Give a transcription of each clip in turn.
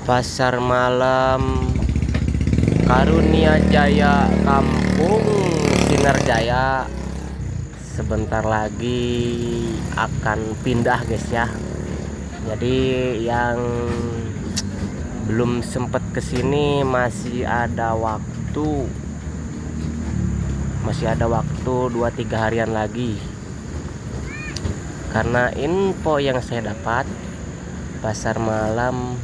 Pasar malam Karunia Jaya, Kampung Sinar Jaya sebentar lagi akan pindah guys ya. Jadi yang belum sempet kesini masih ada waktu 2-3 harian lagi. Karena info yang saya dapat, pasar malam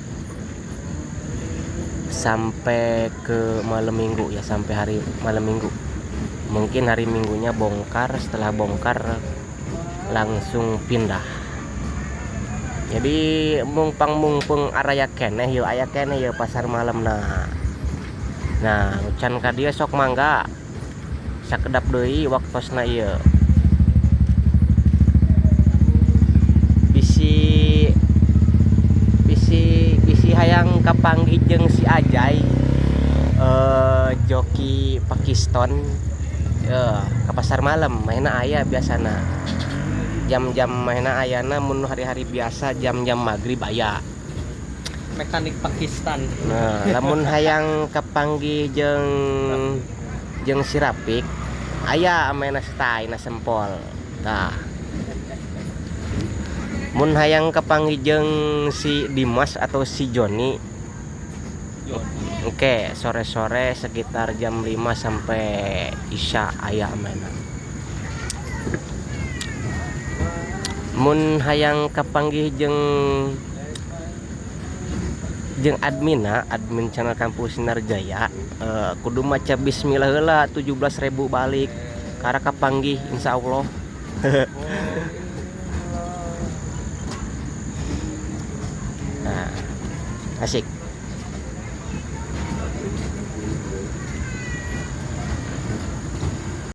sampai ke malam minggu ya, sampai hari malam minggu. Mungkin hari minggunya bongkar, setelah bongkar langsung pindah. Jadi mungpang araya keneh yuk, aya keneh yuk pasar malam. Nah ucan ka dia sok mangga sakedap deui waktosna ieu. Bisi hayang kapanggih jeung si Ajay, joki Pakistan ke pasar malam mainna aya biasana. Jam-jam mainna ayana mun hari-hari biasa jam-jam maghrib aya. Mekanik Pakistan. Nah, lamun hayang kapanggih jeung si Rapik aya mainna stay na sempol. Tah. Mun hayang kapanggih jeung si Dimas atau si Joni. Oke, sore-sore sekitar jam 5 sampai Isya aya mainan. Mun hayang kapanggih jeung admin channel Kampung Sinar Jaya, kudu maca bismillah heula 17.000 balik. Karena kapanggih insyaallah. Nah, asik.